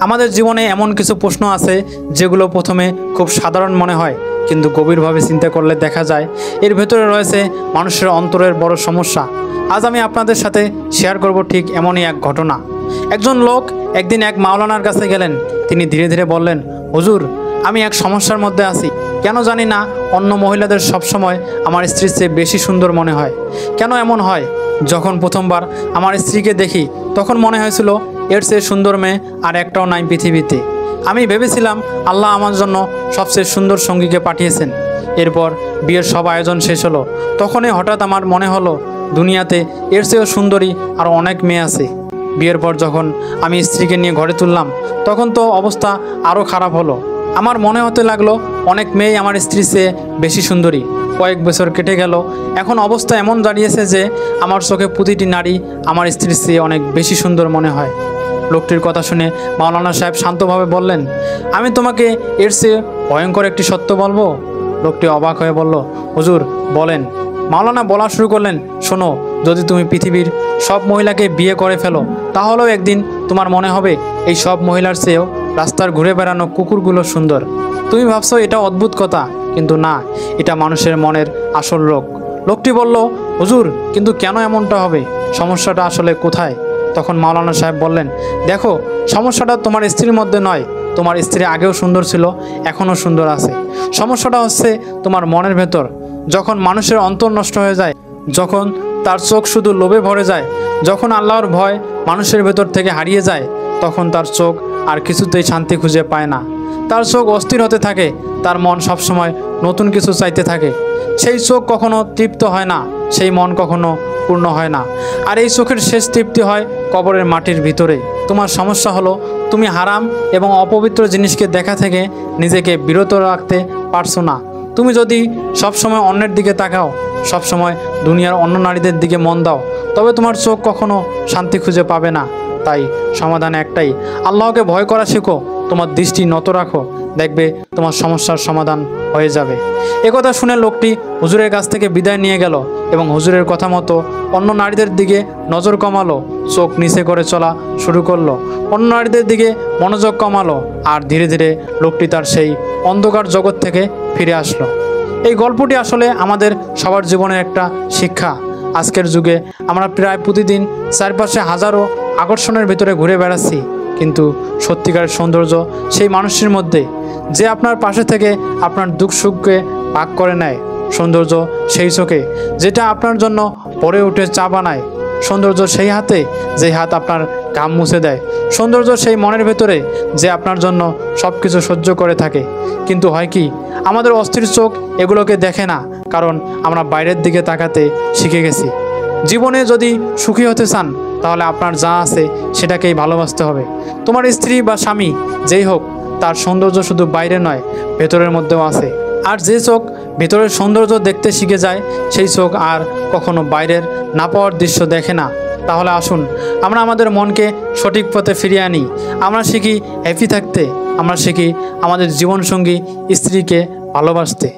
আমাদের জীবনে এমন কিছু প্রশ্ন আছে যেগুলো প্রথমে খুব সাধারণ মনে হয়, কিন্তু গভীরভাবে চিন্তা করলে দেখা যায় এর ভেতরে রয়েছে মানুষের অন্তরের বড় সমস্যা। আজ আমি আপনাদের সাথে শেয়ার করব ঠিক এমনই এক ঘটনা। একজন লোক একদিন এক মাওলানার কাছে গেলেন। তিনি ধীরে ধীরে বললেন, হুজুর, আমি এক সমস্যার মধ্যে আছি। কেন জানি না অন্য মহিলাদের সবসময় আমার স্ত্রীর চেয়ে বেশি সুন্দর মনে হয়। কেন এমন হয়? যখন প্রথমবার আমার স্ত্রীকে দেখি তখন মনে হয়েছিল এর চেয়ে সুন্দর মেয়ে আর একটাও নাই পৃথিবীতে। আমি ভেবেছিলাম আল্লাহ আমার জন্য সবচেয়ে সুন্দর সঙ্গীকে পাঠিয়েছেন। এরপর বিয়ের সব আয়োজন শেষ হলো। তখনই হঠাৎ আমার মনে হলো দুনিয়াতে এর চেয়েও সুন্দরী আর অনেক মেয়ে আছে। বিয়ের পর যখন আমি স্ত্রীকে নিয়ে ঘরে তুললাম তখন তো অবস্থা আরও খারাপ হলো। আমার মনে হতে লাগলো অনেক মেয়েই আমার স্ত্রীর চেয়ে বেশি সুন্দরী। কয়েক বছর কেটে গেল, এখন অবস্থা এমন দাঁড়িয়েছে যে আমার চোখে প্রতিটি নারী আমার স্ত্রীর চেয়ে অনেক বেশি সুন্দর মনে হয়। লোকটির কথা শুনে মাওলানা সাহেব শান্তভাবে বললেন, আমি তোমাকে এর চেয়ে ভয়ঙ্কর একটি সত্য বলবো। লোকটি অবাক হয়ে বলল, হুজুর বলেন। মাওলানা বলা শুরু করলেন, শোনো, যদি তুমি পৃথিবীর সব মহিলাকে বিয়ে করে ফেলো তাহলেও একদিন তোমার মনে হবে এই সব মহিলার চেয়েও রাস্তার ঘুরে বেড়ানো কুকুরগুলো সুন্দর। তুমি ভাবছো এটা অদ্ভুত কথা, কিন্তু না, এটা মানুষের মনের আসল রোগ। লোকটি বলল, হুজুর, কিন্তু কেন এমনটা হবে? সমস্যাটা আসলে কোথায়? তখন মাওলানা সাহেব বললেন, দেখো, সমস্যাটা তোমার স্ত্রীর মধ্যে নয়। তোমার স্ত্রী আগেও সুন্দর ছিল, এখনও সুন্দর আছে। সমস্যাটা হচ্ছে তোমার মনের ভেতর। যখন মানুষের অন্তর নষ্ট হয়ে যায়, যখন তার চোখ শুধু লোভে ভরে যায়, যখন আল্লাহর ভয় মানুষের ভেতর থেকে হারিয়ে যায়, তখন তার চোখ আর কিছুতেই শান্তি খুঁজে পায় না। তার চোখ অস্থির হতে থাকে, তার মন সবসময় নতুন কিছু চাইতে থাকে। সেই চোখ কখনো তৃপ্ত হয় না, সেই মন কখনো পূর্ণ হয় না। আর এই চোখের শেষ তৃপ্তি হয় কবরের মাটির ভিতরে। তোমার সমস্যা হলো তুমি হারাম এবং অপবিত্র জিনিসকে দেখা থেকে নিজেকে বিরত রাখতে পারছো না। তুমি যদি সবসময় অন্যের দিকে তাকাও, সবসময় দুনিয়ার অন্য নারীদের দিকে মন দাও, তবে তোমার চোখ কখনো শান্তি খুঁজে পাবে না। তাই সমাধান একটাই, আল্লাহকে ভয় করা শেখো, তোমার দৃষ্টি নত রাখো, দেখবে তোমার সমস্যার সমাধান হয়ে যাবে। একথা শুনে লোকটি হুজুরের কাছ থেকে বিদায় নিয়ে গেল এবং হুজুরের কথা মতো অন্য নারীদের দিকে নজর কমালো, চোখ নিচে করে চলা শুরু করলো, অন্য নারীদের দিকে মনোযোগ কমালো। আর ধীরে ধীরে লোকটি তার সেই অন্ধকার জগৎ থেকে ফিরে আসলো। এই গল্পটি আসলে আমাদের সবার জীবনের একটা শিক্ষা। আজকের যুগে আমরা প্রায় প্রতিদিন চারপাশে হাজারো আকর্ষণের ভিতরে ঘুরে বেড়াচ্ছি, কিন্তু সত্যিকারের সৌন্দর্য সেই মানুষটির মধ্যে, যে আপনার পাশে থেকে আপনার দুঃখ সুখকে ভাগ করে নেয়। সৌন্দর্য সেই চোখে যেটা আপনার জন্য পড়ে উঠে চা বানায়। সৌন্দর্য সেই হাতে যে হাত আপনার ঘাম মুছে দেয়। সৌন্দর্য সেই মনের ভেতরে যে আপনার জন্য সব কিছু সহ্য করে থাকে। কিন্তু হয় কি, আমাদের অস্থির চোখ এগুলোকে দেখে না, কারণ আমরা বাইরের দিকে তাকাতে শিখে গেছি। জীবনে যদি সুখী হতে চান তাহলে আপনার যা আছে সেটাকেই ভালোবাসতে হবে। তোমার স্ত্রী বা স্বামী যেই হোক, তার সৌন্দর্য শুধু বাইরে নয়, ভেতরের মধ্যেও আছে। আর যে চোখ ভেতরের সৌন্দর্য দেখতে শিখে যায়, সেই চোখ আর কখনো বাইরের না পাওয়ার দৃশ্য দেখে না। তাহলে আসুন আমরা আমাদের মনকে সঠিক পথে ফিরিয়ে আনি। আমরা শিখি হ্যাপি থাকতে, আমরা শিখি আমাদের জীবনসঙ্গী স্ত্রীকে ভালোবাসতে।